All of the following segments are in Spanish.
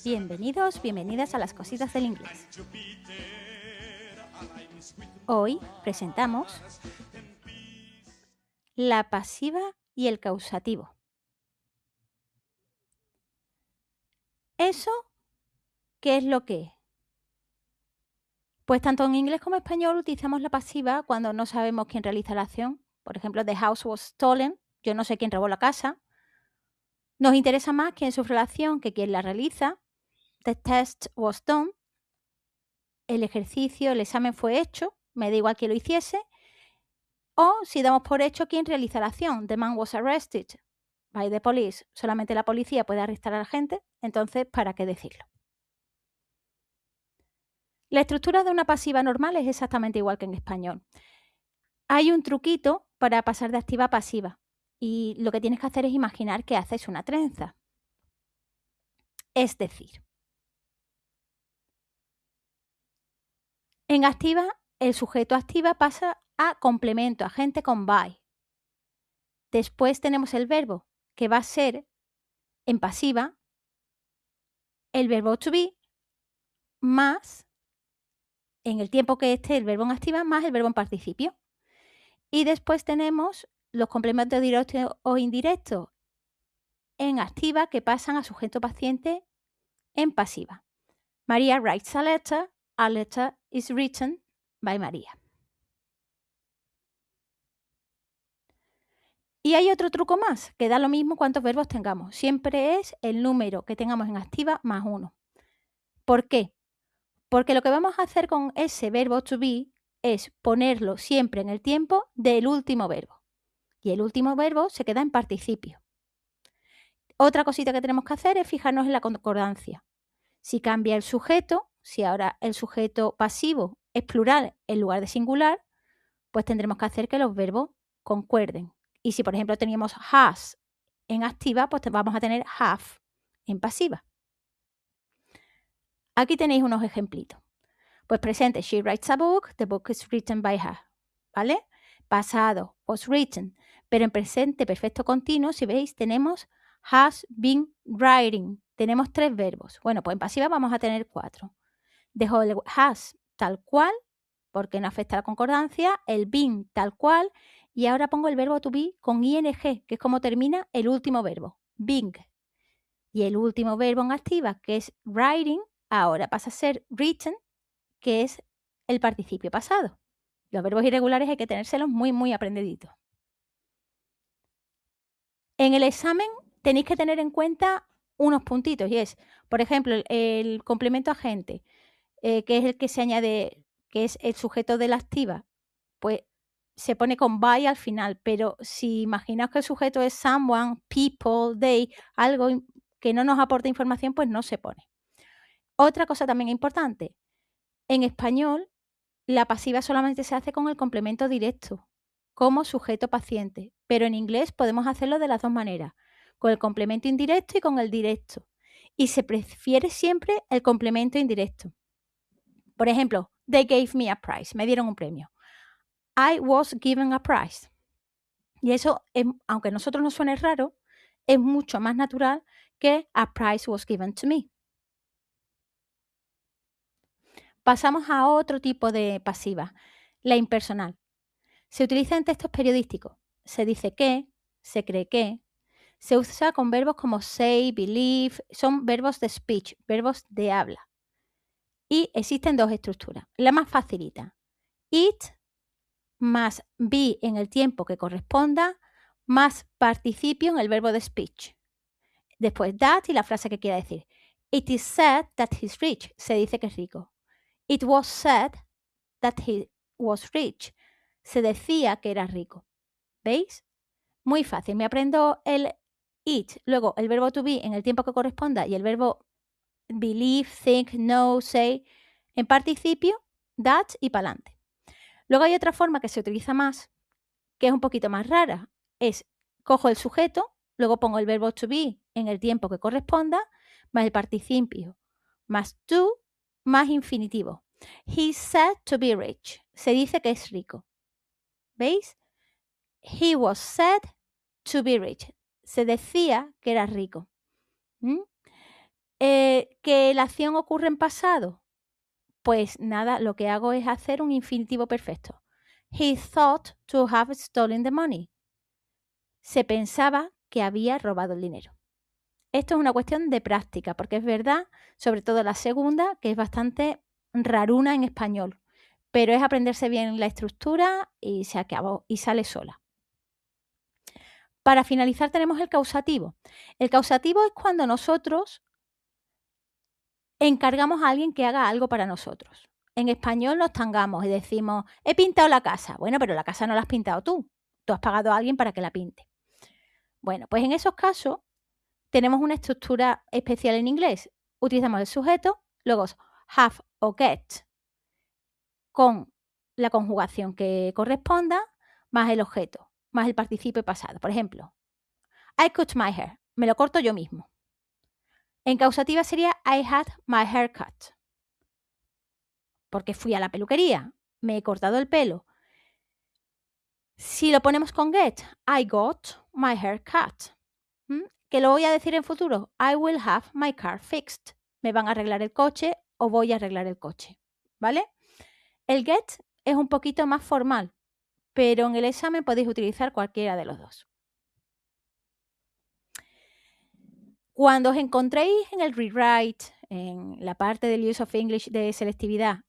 Bienvenidos, bienvenidas a las cositas del inglés. Hoy presentamos la pasiva y el causativo. ¿Eso qué es lo que es? Pues tanto en inglés como en español utilizamos la pasiva cuando no sabemos quién realiza la acción. Por ejemplo, the house was stolen, yo no sé quién robó la casa. Nos interesa más quién sufre la acción que quién la realiza. The test was done, el ejercicio, el examen fue hecho, me da igual quién lo hiciese. O si damos por hecho quién realiza la acción, the man was arrested by the police, solamente la policía puede arrestar a la gente, entonces ¿para qué decirlo? La estructura de una pasiva normal es exactamente igual que en español. Hay un truquito para pasar de activa a pasiva y lo que tienes que hacer es imaginar que haces una trenza. Es decir, en activa el sujeto activa pasa a complemento, agente con by. Después tenemos el verbo que va a ser en pasiva el verbo to be más en el tiempo que esté el verbo en activa más el verbo en participio. Y después tenemos los complementos directos o indirectos en activa que pasan a sujeto paciente en pasiva. Maria writes a letter is written by Maria. Y hay otro truco más, que da lo mismo cuántos verbos tengamos. Siempre es el número que tengamos en activa más 1. ¿Por qué? Porque lo que vamos a hacer con ese verbo to be es ponerlo siempre en el tiempo del último verbo. Y el último verbo se queda en participio. Otra cosita que tenemos que hacer es fijarnos en la concordancia. Si cambia el sujeto, si ahora el sujeto pasivo es plural en lugar de singular, pues tendremos que hacer que los verbos concuerden. Y si, por ejemplo, teníamos has en activa, pues vamos a tener have en pasiva. Aquí tenéis unos ejemplitos. Pues presente, she writes a book, the book is written by her, ¿vale? Pasado, was written. Pero en presente perfecto continuo, si veis, tenemos has been writing. Tenemos 3 verbos. Bueno, pues en pasiva vamos a tener 4. Dejo el has tal cual, porque no afecta a la concordancia, el been tal cual, y ahora pongo el verbo to be con ing, que es como termina el último verbo, being. Y el último verbo en activa, que es writing, ahora pasa a ser written, que es el participio pasado. Los verbos irregulares hay que tenérselos muy aprendiditos. En el examen tenéis que tener en cuenta unos puntitos y es, por ejemplo, el complemento agente, que es el que se añade, que es el sujeto de la activa, pues se pone con by al final, pero si imaginaos que el sujeto es someone, people, they, algo que no nos aporta información, pues no se pone. Otra cosa también importante, en español la pasiva solamente se hace con el complemento directo, como sujeto paciente, pero en inglés podemos hacerlo de las dos maneras, con el complemento indirecto y con el directo. Y se prefiere siempre el complemento indirecto. Por ejemplo, they gave me a prize, me dieron un premio. I was given a prize. Y eso, aunque a nosotros nos suene raro, es mucho más natural que a prize was given to me. Pasamos a otro tipo de pasiva, la impersonal. Se utiliza en textos periodísticos. Se dice que, se cree que. Se usa con verbos como say, believe, son verbos de speech, verbos de habla. Y existen 2 estructuras. La más facilita, it más be en el tiempo que corresponda, más participio en el verbo de speech. Después that y la frase que quiera decir. It is said that he's rich. Se dice que es rico. It was said that he was rich. Se decía que era rico. ¿Veis? Muy fácil. Me aprendo el it, luego el verbo to be en el tiempo que corresponda y el verbo believe, think, know, say en participio, that y pa'lante. Luego hay otra forma que se utiliza más, que es un poquito más rara. Es, cojo el sujeto, luego pongo el verbo to be en el tiempo que corresponda, más el participio, más to, más infinitivo. He's said to be rich. Se dice que es rico. ¿Veis? He was said to be rich. Se decía que era rico. ¿Que la acción ocurre en pasado? Pues nada, lo que hago es hacer un infinitivo perfecto. He thought to have stolen the money. Se pensaba que había robado el dinero. Esto es una cuestión de práctica, porque es verdad, sobre todo la segunda, que es bastante raruna en español, pero es aprenderse bien la estructura y se acabó y sale sola. Para finalizar tenemos el causativo. El causativo es cuando nosotros encargamos a alguien que haga algo para nosotros. En español nos tangamos y decimos, he pintado la casa. Bueno, pero la casa no la has pintado tú. Tú has pagado a alguien para que la pinte. Bueno, pues en esos casos tenemos una estructura especial en inglés. Utilizamos el sujeto, luego have o get con la conjugación que corresponda, más el objeto, más el participio pasado. Por ejemplo, I cut my hair. Me lo corto yo mismo. En causativa sería I had my hair cut. Porque fui a la peluquería. Me he cortado el pelo. Si lo ponemos con get, I got my hair cut. ¿Que lo voy a decir en futuro? I will have my car fixed. Me van a arreglar el coche o voy a arreglar el coche. ¿Vale? El get es un poquito más formal, pero en el examen podéis utilizar cualquiera de los dos. Cuando os encontréis en el rewrite, en la parte del use of English de selectividad,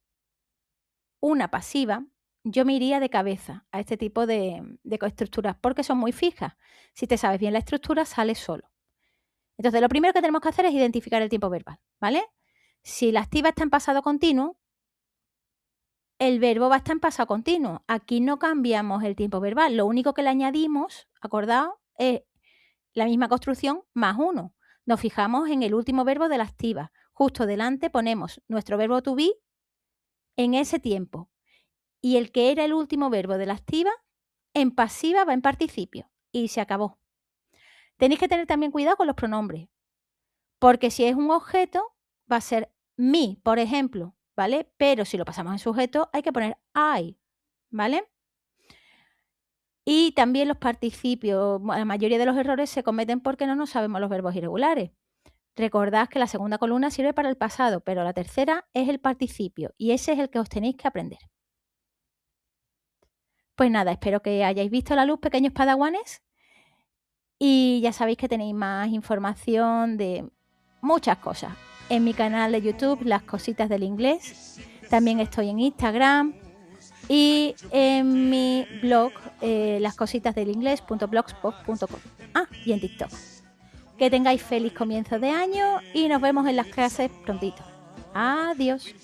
una pasiva, yo me iría de cabeza a este tipo de estructuras porque son muy fijas. Si te sabes bien la estructura, sale solo. Entonces, lo primero que tenemos que hacer es identificar el tiempo verbal, ¿vale? Si la activa está en pasado continuo, el verbo va a estar en pasado continuo. Aquí no cambiamos el tiempo verbal. Lo único que le añadimos, acordaos, es la misma construcción más uno. Nos fijamos en el último verbo de la activa. Justo delante ponemos nuestro verbo to be en ese tiempo. Y el que era el último verbo de la activa, en pasiva va en participio. Y se acabó. Tenéis que tener también cuidado con los pronombres. Porque si es un objeto, va a ser me, por ejemplo, ¿vale? Pero si lo pasamos en sujeto, hay que poner I, ¿vale? Y también los participios. La mayoría de los errores se cometen porque no nos sabemos los verbos irregulares. Recordad que la segunda columna sirve para el pasado, pero la tercera es el participio y ese es el que os tenéis que aprender. Pues nada, espero que hayáis visto la luz, pequeños padawanes. Y ya sabéis que tenéis más información de muchas cosas en mi canal de YouTube, Las Cositas del Inglés. También estoy en Instagram y en mi blog, lascositasdelinglés.blogspot.com. Ah, y en TikTok. Que tengáis feliz comienzo de año y nos vemos en las clases prontito. Adiós.